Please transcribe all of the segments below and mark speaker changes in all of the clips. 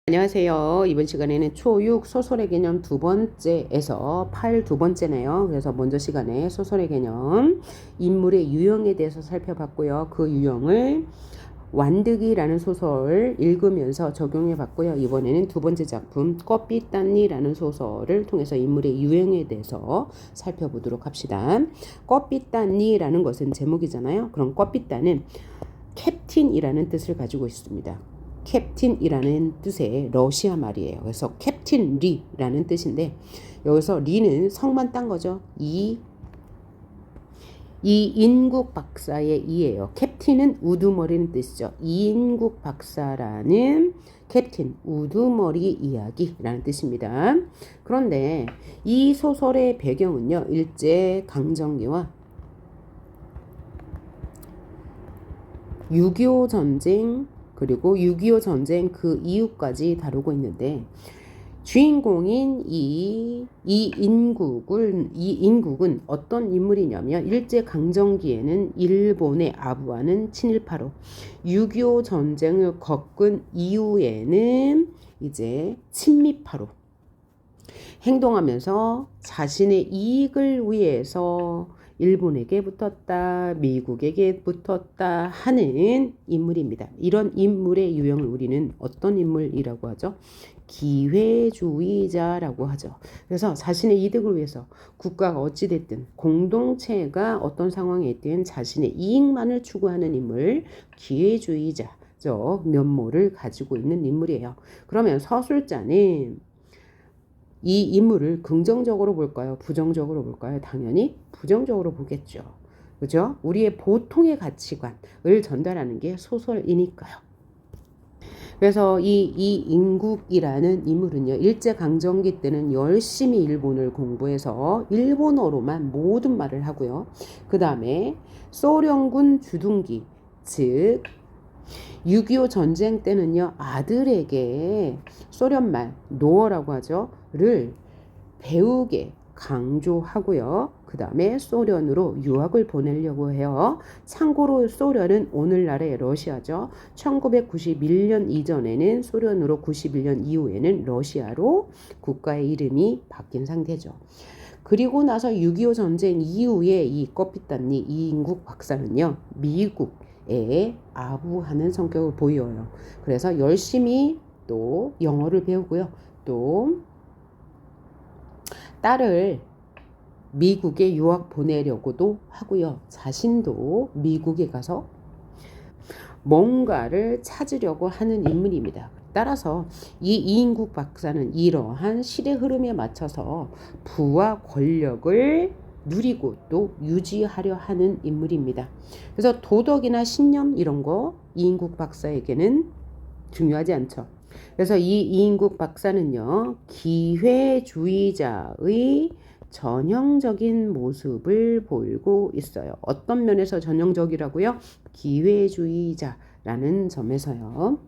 Speaker 1: 안녕하세요. 이번 시간에는 초6 소설의 개념 두 번째에서 파일 두 번째네요. 그래서 먼저 시간에 소설의 개념, 인물의 유형에 대해서 살펴봤고요. 그 유형을 완득이라는 소설 읽으면서 적용해 봤고요. 이번에는 두 번째 작품 껍빛단니라는 소설을 통해서 인물의 유형에 대해서 살펴보도록 합시다. 껍빛단니라는 것은 제목이잖아요. 그럼 껍빛단은 캡틴이라는 뜻을 가지고 있습니다. 캡틴이라는 뜻의 러시아 말이에요. 그래서 캡틴 리라는 뜻인데 여기서 리는 성만 딴 거죠. 이인국 박사의 이예요. 캡틴은 우두머리는 뜻이죠. 이인국 박사라는 캡틴 우두머리 이야기라는 뜻입니다. 그런데 이 소설의 배경은요. 일제 강점기와 6.25 전쟁 그리고 6.25 전쟁 그 이후까지 다루고 있는데 주인공인 이 인국은 어떤 인물이냐면 일제강점기에는 일본의 아부하는 친일파로 6.25 전쟁을 겪은 이후에는 이제 친미파로 행동하면서 자신의 이익을 위해서 일본에게 붙었다, 미국에게 붙었다 하는 인물입니다. 이런 인물의 유형을 우리는 어떤 인물이라고 하죠? 기회주의자라고 하죠. 그래서 자신의 이득을 위해서 국가가 어찌됐든 공동체가 어떤 상황에 있든 자신의 이익만을 추구하는 인물, 기회주의자죠. 면모를 가지고 있는 인물이에요. 그러면 서술자는 이 인물을 긍정적으로 볼까요? 부정적으로 볼까요? 당연히 부정적으로 보겠죠. 그죠? 우리의 보통의 가치관을 전달하는 게 소설이니까요. 그래서 이 이인국이라는 인물은요. 일제강점기 때는 열심히 일본을 공부해서 일본어로만 모든 말을 하고요. 그 다음에 소련군 주둔기, 즉 6.25 전쟁 때는요. 아들에게 소련말, 노어라고 하죠. 를 배우게 강조하고요. 그 다음에 소련으로 유학을 보내려고 해요. 참고로 소련은 오늘날의 러시아죠. 1991년 이전에는 소련으로 91년 이후에는 러시아로 국가의 이름이 바뀐 상태죠. 그리고 나서 6.25 전쟁 이후에 이 껍빛단니 이인국 박사는요. 미국에 아부하는 성격을 보여요. 그래서 열심히 또 영어를 배우고요. 또 딸을 미국에 유학 보내려고도 하고요. 자신도 미국에 가서 뭔가를 찾으려고 하는 인물입니다. 따라서 이 이인국 박사는 이러한 시대 흐름에 맞춰서 부와 권력을 누리고 또 유지하려 하는 인물입니다. 그래서 도덕이나 신념 이런 거 이인국 박사에게는 중요하지 않죠. 그래서 이 이인국 박사는요. 기회주의자의 전형적인 모습을 보이고 있어요. 어떤 면에서 전형적이라고요? 기회주의자라는 점에서요.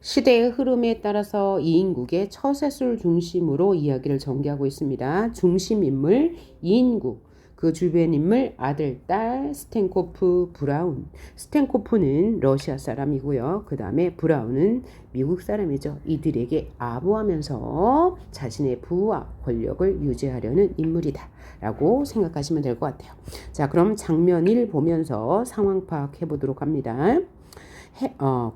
Speaker 1: 시대의 흐름에 따라서 이인국의 처세술 중심으로 이야기를 전개하고 있습니다. 중심인물 이인국, 그 주변 인물 아들, 딸, 스탠코프, 브라운. 스탠코프는 러시아 사람이고요. 그 다음에 브라운은 미국 사람이죠. 이들에게 아부하면서 자신의 부와 권력을 유지하려는 인물이다 라고 생각하시면 될 것 같아요. 자, 그럼 장면 1 보면서 상황 파악해 보도록 합니다.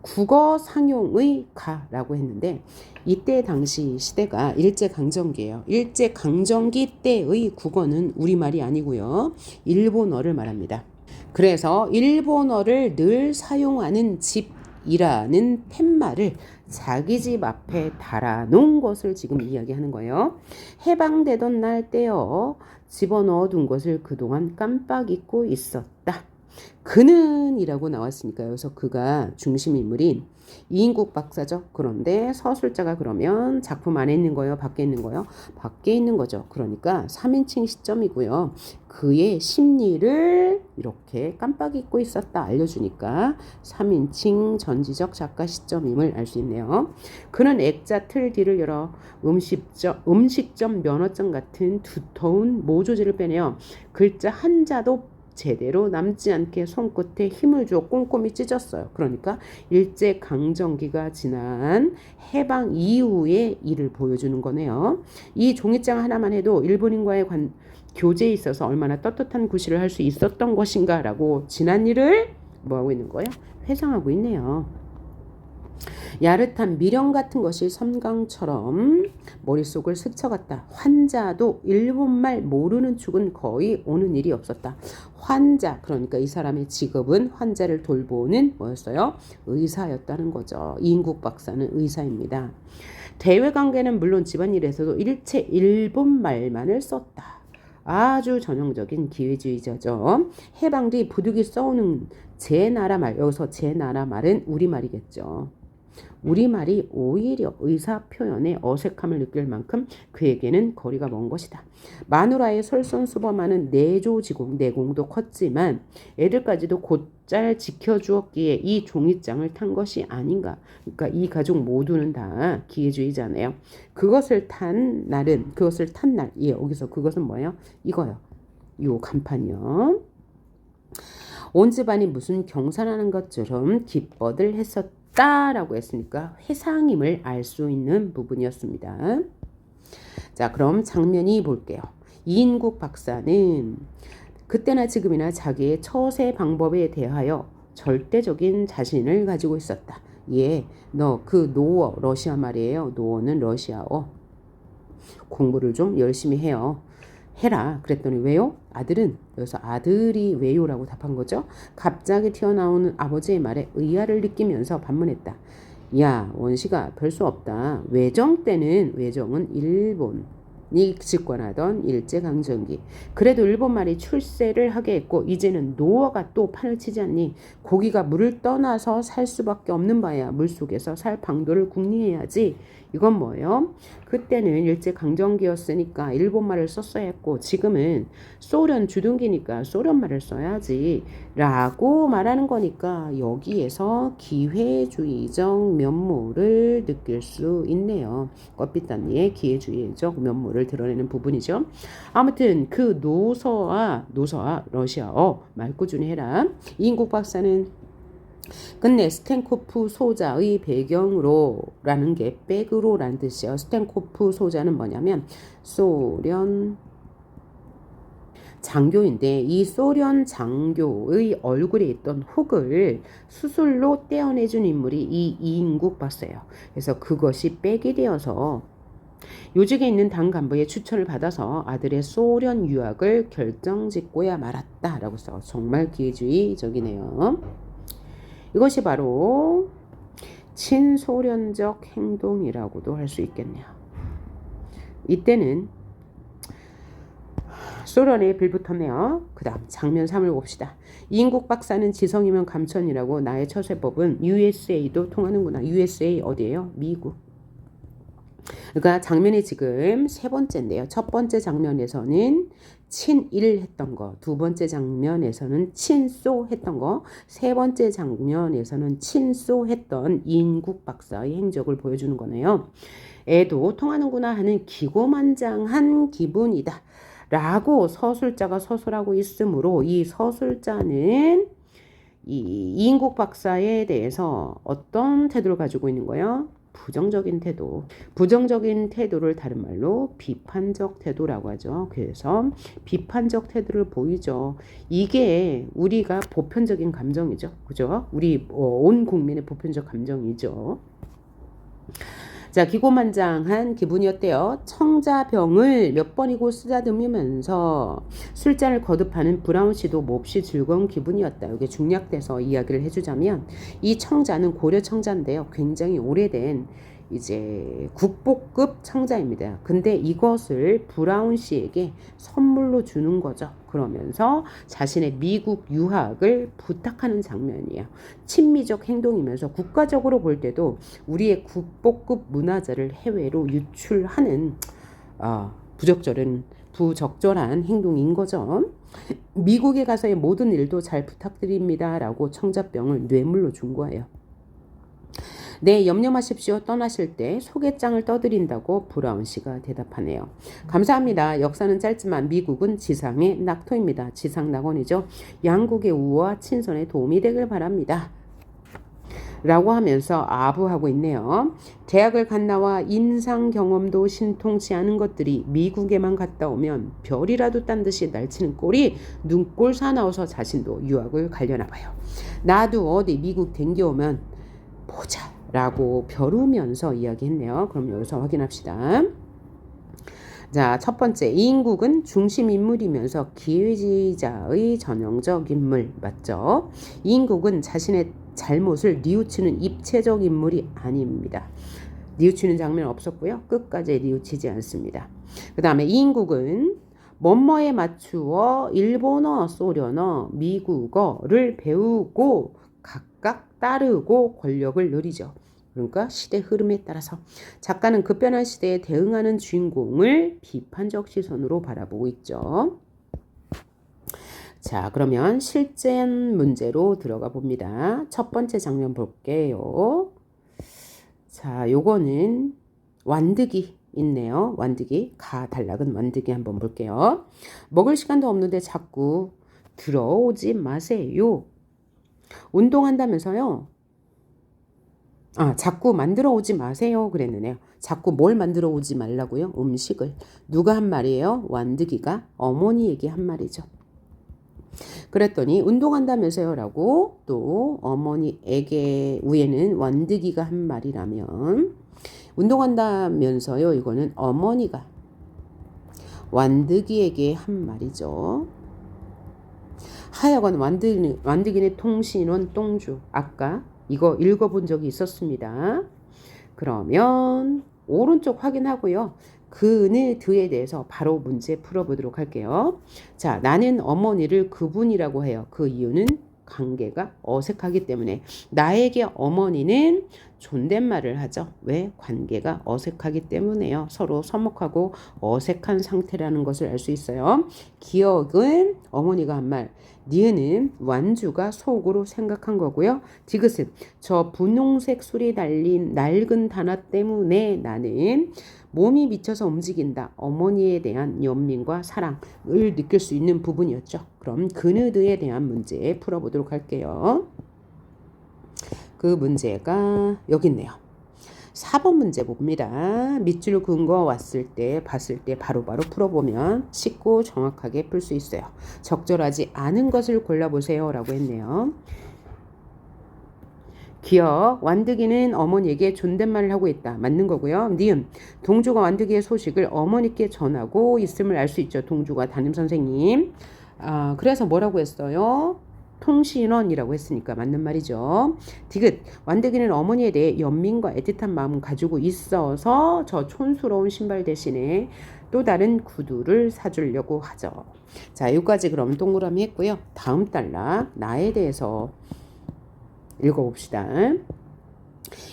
Speaker 1: 국어 상용의 가라고 했는데 이때 당시 시대가 일제강점기예요. 일제강점기 때의 국어는 우리말이 아니고요. 일본어를 말합니다. 그래서 일본어를 늘 사용하는 집이라는 팻말을 자기 집 앞에 달아놓은 것을 지금 이야기하는 거예요. 해방되던 날 떼어 집어넣어 둔 것을 그동안 깜빡 잊고 있었다. 그는 이라고 나왔으니까요. 그래서 그가 중심인물인 이인국 박사죠. 그런데 서술자가 그러면 작품 안에 있는 거예요? 밖에 있는 거예요? 밖에 있는 거죠. 그러니까 3인칭 시점이고요. 그의 심리를 이렇게 깜빡 잊고 있었다 알려주니까 3인칭 전지적 작가 시점임을 알 수 있네요. 그는 액자 틀 뒤를 열어 음식점 면허증 같은 두터운 모조지를 빼내어 글자 한자도 제대로 남지 않게 손끝에 힘을 주어 꼼꼼히 찢었어요. 그러니까 일제강점기가 지난 해방 이후의 일을 보여주는 거네요. 이 종이장 하나만 해도 일본인과의 교제에 있어서 얼마나 떳떳한 구실을 할 수 있었던 것인가라고 지난 일을 뭐하고 있는 거예요? 회상하고 있네요. 야릇한 미련 같은 것이 섬광처럼 머릿속을 스쳐갔다. 환자도 일본말 모르는 축은 거의 오는 일이 없었다. 환자, 그러니까 이 사람의 직업은 환자를 돌보는 뭐였어요? 의사였다는 거죠. 이인국 박사는 의사입니다. 대외관계는 물론 집안일에서도 일체 일본말만을 썼다. 아주 전형적인 기회주의자죠. 해방 뒤 부득이 써오는 제 나라 말, 여기서 제 나라 말은 우리말이겠죠. 우리말이 오히려 의사 표현에 어색함을 느낄 만큼 그에게는 거리가 먼 것이다. 마누라의 솔선수범하는 내조지공, 내공도 컸지만 애들까지도 곧잘 지켜주었기에 이 종이장을 탄 것이 아닌가. 그러니까 이 가족 모두는 다 기회주의자네요. 그것을 탄 날, 예, 여기서 그것은 뭐예요? 이거요. 요 간판이요. 온 집안이 무슨 경산하는 것처럼 기뻐들 했었다라고 했으니까 회상임을 알 수 있는 부분이었습니다. 자, 그럼 장면이 볼게요. 이인국 박사는 그때나 지금이나 자기의 처세 방법에 대하여 절대적인 자신을 가지고 있었다. 예, 너 그 노어, 러시아 말이에요. 노어는 러시아어. 공부를 좀 열심히 해요. 해라. 그랬더니 왜요? 아들은, 여기서 아들이 왜요라고 답한 거죠. 갑자기 튀어나오는 아버지의 말에 의아를 느끼면서 반문했다. 야, 원시가 별 수 없다. 외정은 일본이 집권하던 일제강점기. 그래도 일본말이 출세를 하게 했고 이제는 노어가 또 판을 치지 않니? 고기가 물을 떠나서 살 수밖에 없는 바야. 물속에서 살 방도를 궁리해야지. 이건 뭐예요? 그때는 일제강점기였으니까 일본말을 썼어야 했고 지금은 소련 주둔기니까 소련말을 써야지 라고 말하는 거니까 여기에서 기회주의적 면모를 느낄 수 있네요. 껍빛단니의 기회주의적 면모를 드러내는 부분이죠. 아무튼 그 노서와 러시아어 말 꾸준히 해라. 이인국 박사는 근데 스텐코프 소자의 배경으로라는 게 백으로라는 뜻이에요. 스텐코프 소자는 뭐냐면 소련 장교인데 이 소련 장교의 얼굴에 있던 훅을 수술로 떼어내준 인물이 이 이인국 박사예요. 그래서 그것이 백이 되어서 요직에 있는 당 간부의 추천을 받아서 아들의 소련 유학을 결정짓고야 말았다라고 써. 정말 기회주의적이네요. 이것이 바로 친소련적 행동이라고도 할 수 있겠네요. 이때는 소련에 빌붙었네요. 그 다음 장면 3을 봅시다. 이인국 박사는 지성이면 감천이라고 나의 처세법은 USA도 통하는구나. USA 어디예요? 미국. 그러니까 장면이 지금 세 번째인데요. 첫 번째 장면에서는 친일 했던 거, 두 번째 장면에서는 친소 했던 거, 세 번째 장면에서는 친소 했던 이인국 박사의 행적을 보여주는 거네요. 애도 통하는구나 하는 기고만장한 기분이다 라고 서술자가 서술하고 있으므로 이 서술자는 이 이인국 박사에 대해서 어떤 태도를 가지고 있는 거예요? 부정적인 태도. 부정적인 태도를 다른 말로 비판적 태도라고 하죠. 그래서 비판적 태도를 보이죠. 이게 우리가 보편적인 감정이죠. 그죠? 우리 온 국민의 보편적 감정이죠. 자, 기고만장한 기분이었대요. 청자병을 몇 번이고 쓰다듬으면서 술잔을 거듭하는 브라운 씨도 몹시 즐거운 기분이었다. 여기 중략돼서 이야기를 해주자면 이 청자는 고려 청자인데요. 굉장히 오래된 이제 국보급 청자입니다. 근데 이것을 브라운 씨에게 선물로 주는 거죠. 그러면서 자신의 미국 유학을 부탁하는 장면이에요. 친미적 행동이면서 국가적으로 볼 때도 우리의 국보급 문화재를 해외로 유출하는 부적절한 행동인 거죠. 미국에 가서의 모든 일도 잘 부탁드립니다 라고 청자병을 뇌물로 준 거예요. 네, 염려 마십시오. 떠나실 때 소개장을 떠드린다고 브라운 씨가 대답하네요. 감사합니다. 역사는 짧지만 미국은 지상의 낙토입니다. 지상 낙원이죠. 양국의 우호와 친선에 도움이 되길 바랍니다. 라고 하면서 아부하고 있네요. 대학을 간 나와 인상 경험도 신통치 않은 것들이 미국에만 갔다 오면 별이라도 딴 듯이 날치는 꼴이 눈꼴 사나워서 자신도 유학을 가려나 봐요. 나도 어디 미국 댕겨오면 보자 라고 벼르면서 이야기했네요. 그럼 여기서 확인합시다. 자, 첫 번째, 이인국은 중심 인물이면서 기회주의자의 전형적 인물 맞죠? 이인국은 자신의 잘못을 뉘우치는 입체적 인물이 아닙니다. 뉘우치는 장면 없었고요. 끝까지 뉘우치지 않습니다. 그 다음에 이인국은 뭐뭐에 맞추어 일본어, 소련어, 미국어를 배우고 각각 따르고 권력을 누리죠. 그러니까 시대 흐름에 따라서 작가는 급변한 시대에 대응하는 주인공을 비판적 시선으로 바라보고 있죠. 자, 그러면 실전 문제로 들어가 봅니다. 첫 번째 장면 볼게요. 자, 요거는 완득이 있네요. 완득이, 단락은 완득이 한번 볼게요. 먹을 시간도 없는데 자꾸 들어오지 마세요. 운동한다면서요? 자꾸 만들어 오지 마세요 그랬는데요. 자꾸 뭘 만들어 오지 말라고요? 음식을. 누가 한 말이에요? 완득이가 어머니에게 한 말이죠. 그랬더니 운동한다면서요 라고 또 어머니에게 위에는 완득이가 한 말이라면 운동한다면서요 이거는 어머니가 완득이에게 한 말이죠. 하여간 완득이네 통신원 똥주 아까 이거 읽어본 적이 있었습니다. 그러면 오른쪽 확인하고요. 그네 드에 대해서 바로 문제 풀어보도록 할게요. 자, 나는 어머니를 그분이라고 해요. 그 이유는 관계가 어색하기 때문에. 나에게 어머니는 존댓말을 하죠. 왜? 관계가 어색하기 때문에요. 서로 서먹하고 어색한 상태라는 것을 알 수 있어요. 기억은 어머니가 한 말. 니은은 완주가 속으로 생각한 거고요. 디귿은 저 분홍색 술이 달린 낡은 단화 때문에 나는 몸이 미쳐서 움직인다. 어머니에 대한 연민과 사랑을 느낄 수 있는 부분이었죠. 그럼 그느드에 대한 문제 풀어보도록 할게요. 그 문제가 여기 있네요. 4번 문제 봅니다. 밑줄 그은 거 왔을 때 봤을 때 바로바로 풀어보면 쉽고 정확하게 풀 수 있어요. 적절하지 않은 것을 골라보세요 라고 했네요. 기억, 완득이는 어머니에게 존댓말을 하고 있다. 맞는 거고요. 니은, 동주가 완득이의 소식을 어머니께 전하고 있음을 알 수 있죠. 동주가 담임선생님. 그래서 뭐라고 했어요? 통신원이라고 했으니까 맞는 말이죠. 디귿, 완득이는 어머니에 대해 연민과 애틋한 마음을 가지고 있어서 저 촌스러운 신발 대신에 또 다른 구두를 사주려고 하죠. 자, 여기까지 그러면 동그라미 했고요. 다음 단락, 나에 대해서 읽어봅시다.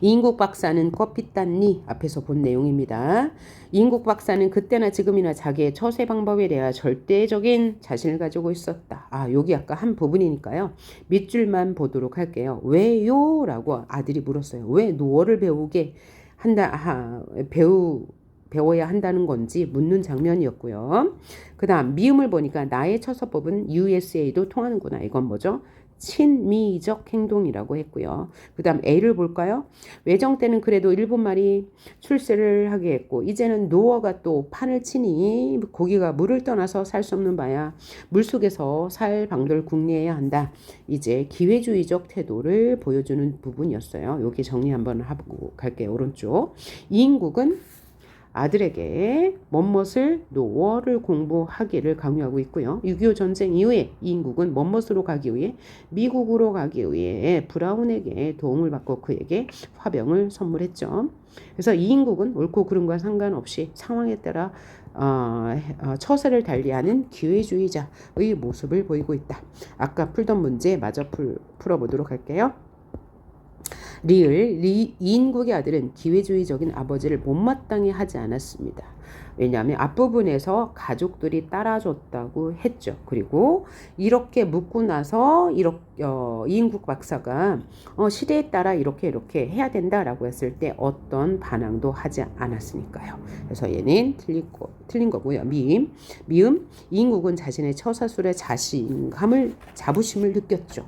Speaker 1: 이인국 박사는 커피 땄니? 앞에서 본 내용입니다. 이인국 박사는 그때나 지금이나 자기의 처세 방법에 대한 절대적인 자신을 가지고 있었다. 여기 아까 한 부분이니까요. 밑줄만 보도록 할게요. 왜요? 라고 아들이 물었어요. 왜 노어를 배우게 한다, 배워야 한다는 건지 묻는 장면이었고요. 그 다음 미음을 보니까 나의 처서법은 USA도 통하는구나. 이건 뭐죠? 친미적 행동이라고 했고요. 그 다음 A를 볼까요? 외정 때는 그래도 일본말이 출세를 하게 했고 이제는 노어가 또 판을 치니 고기가 물을 떠나서 살 수 없는 바야 물속에서 살 방도를 궁리해야 한다. 이제 기회주의적 태도를 보여주는 부분이었어요. 여기 정리 한번 하고 갈게요. 오른쪽. 이인국은 아들에게 뭐뭇을 노어를 공부하기를 강요하고 있고요. 6.25 전쟁 이후에 이인국은 뭐뭇으로 가기 위해 미국으로 가기 위해 브라운에게 도움을 받고 그에게 화병을 선물했죠. 그래서 이인국은 옳고 그름과 상관없이 상황에 따라 처세를 달리하는 기회주의자의 모습을 보이고 있다. 아까 풀던 문제 마저 풀어보도록 할게요. 이인국의 아들은 기회주의적인 아버지를 못마땅히 하지 않았습니다. 왜냐하면 앞부분에서 가족들이 따라줬다고 했죠. 그리고 이렇게 묻고 나서 이인국 박사가 시대에 따라 이렇게 해야 된다라고 했을 때 어떤 반항도 하지 않았으니까요. 그래서 얘는 틀린 거고요. 미음 이인국은 자신의 처사술에 자부심을 느꼈죠.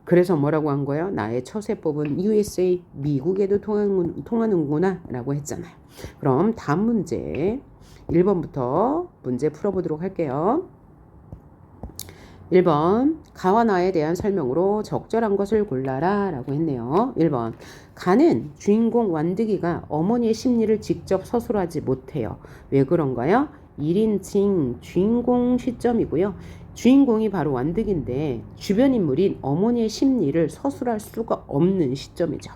Speaker 1: 그래서 뭐라고 한 거예요? 나의 처세법은 USA, 미국에도 통하는구나 라고 했잖아요. 그럼 다음 문제 1번부터 문제 풀어보도록 할게요. 1번 가와 나에 대한 설명으로 적절한 것을 골라라 라고 했네요. 1번 가는 주인공 완득이가 어머니의 심리를 직접 서술하지 못해요. 왜 그런가요? 1인칭 주인공 시점이고요. 주인공이 바로 완득인데 주변 인물인 어머니의 심리를 서술할 수가 없는 시점이죠.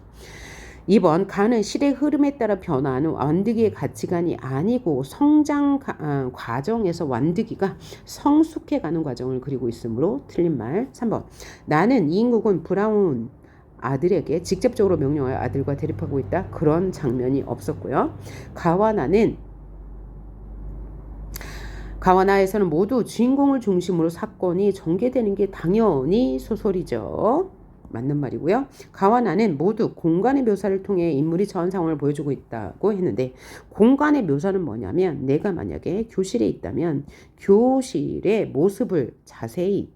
Speaker 1: 2번 가는 시대 흐름에 따라 변화하는 완득이의 가치관이 아니고 성장 과정에서 완득이가 성숙해가는 과정을 그리고 있으므로 틀린 말. 3번 나는 이인국은 브라운 아들에게 직접적으로 명령하여 아들과 대립하고 있다. 그런 장면이 없었고요. 가와 나에서는 모두 주인공을 중심으로 사건이 전개되는 게 당연히 소설이죠. 맞는 말이고요. 가와 나는 모두 공간의 묘사를 통해 인물이 처한 상황을 보여주고 있다고 했는데 공간의 묘사는 뭐냐면 내가 만약에 교실에 있다면 교실의 모습을 자세히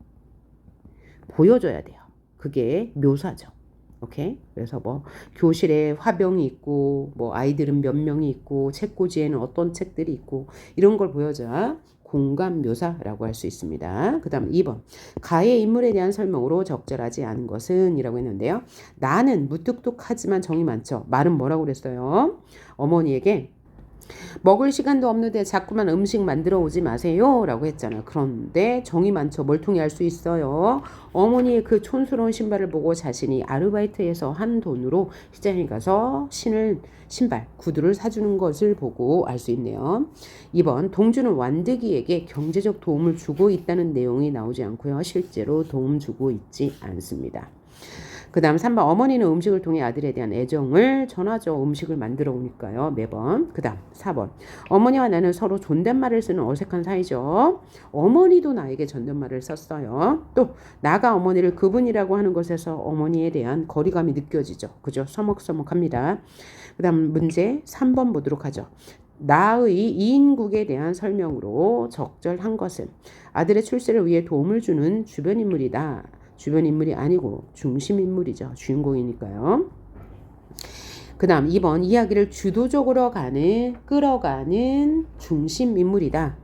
Speaker 1: 보여줘야 돼요. 그게 묘사죠. 오케이? 그래서 뭐 교실에 화병이 있고 뭐 아이들은 몇 명이 있고 책꽂이에는 어떤 책들이 있고 이런 걸 보여줘야 공간 묘사라고 할 수 있습니다. 그 다음 2번 가의 인물에 대한 설명으로 적절하지 않은 것은 이라고 했는데요. 나는 무뚝뚝하지만 정이 많죠. 말은 뭐라고 그랬어요? 어머니에게 먹을 시간도 없는데 자꾸만 음식 만들어 오지 마세요 라고 했잖아요. 그런데 정이 많죠. 멀뚱히 할 수 있어요. 어머니의 그 촌스러운 신발을 보고 자신이 아르바이트해서 한 돈으로 시장에 가서 신발, 구두를 사주는 것을 보고 알 수 있네요. 2번 동주는 완득이에게 경제적 도움을 주고 있다는 내용이 나오지 않고요. 실제로 도움 주고 있지 않습니다. 그 다음 3번 어머니는 음식을 통해 아들에 대한 애정을 전하죠. 음식을 만들어 오니까요. 매번. 그 다음 4번 어머니와 나는 서로 존댓말을 쓰는 어색한 사이죠. 어머니도 나에게 존댓말을 썼어요. 또 나가 어머니를 그분이라고 하는 것에서 어머니에 대한 거리감이 느껴지죠. 그죠? 서먹서먹합니다. 그 다음 문제 3번 보도록 하죠. 나의 이인국에 대한 설명으로 적절한 것은 아들의 출세를 위해 도움을 주는 주변 인물이다. 주변 인물이 아니고 중심 인물이죠. 주인공이니까요. 그 다음 2번 이야기를 주도적으로 끌어가는 중심 인물이다.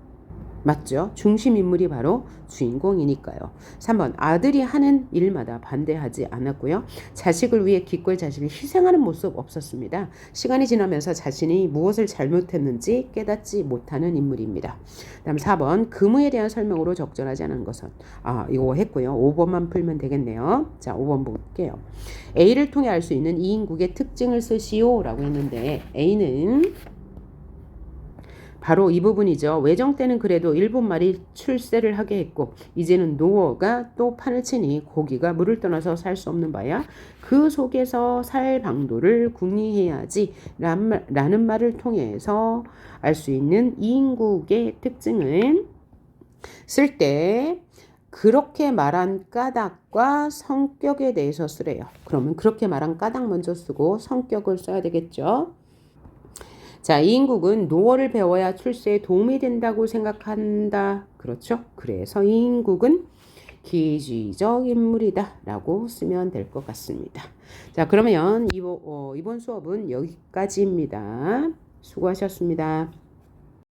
Speaker 1: 맞죠? 중심 인물이 바로 주인공이니까요. 3번 아들이 하는 일마다 반대하지 않았고요. 자식을 위해 기꺼이 자신을 희생하는 모습 없었습니다. 시간이 지나면서 자신이 무엇을 잘못했는지 깨닫지 못하는 인물입니다. 다음 4번 금우에 대한 설명으로 적절하지 않은 것은 이거 했고요. 5번만 풀면 되겠네요. 자 5번 볼게요. A를 통해 알 수 있는 이인국의 특징을 쓰시오 라고 했는데 A는 바로 이 부분이죠. 외정 때는 그래도 일본말이 출세를 하게 했고 이제는 노어가 또 판을 치니 고기가 물을 떠나서 살 수 없는 바야 그 속에서 살 방도를 궁리해야지 라는 말을 통해서 알 수 있는 이인국의 특징은 쓸 때 그렇게 말한 까닭과 성격에 대해서 쓰래요. 그러면 그렇게 말한 까닭 먼저 쓰고 성격을 써야 되겠죠. 자, 이인국은 노어를 배워야 출세에 도움이 된다고 생각한다. 그렇죠? 그래서 이인국은 기주의적 인물이다 라고 쓰면 될 것 같습니다. 자, 그러면 이번 수업은 여기까지입니다. 수고하셨습니다.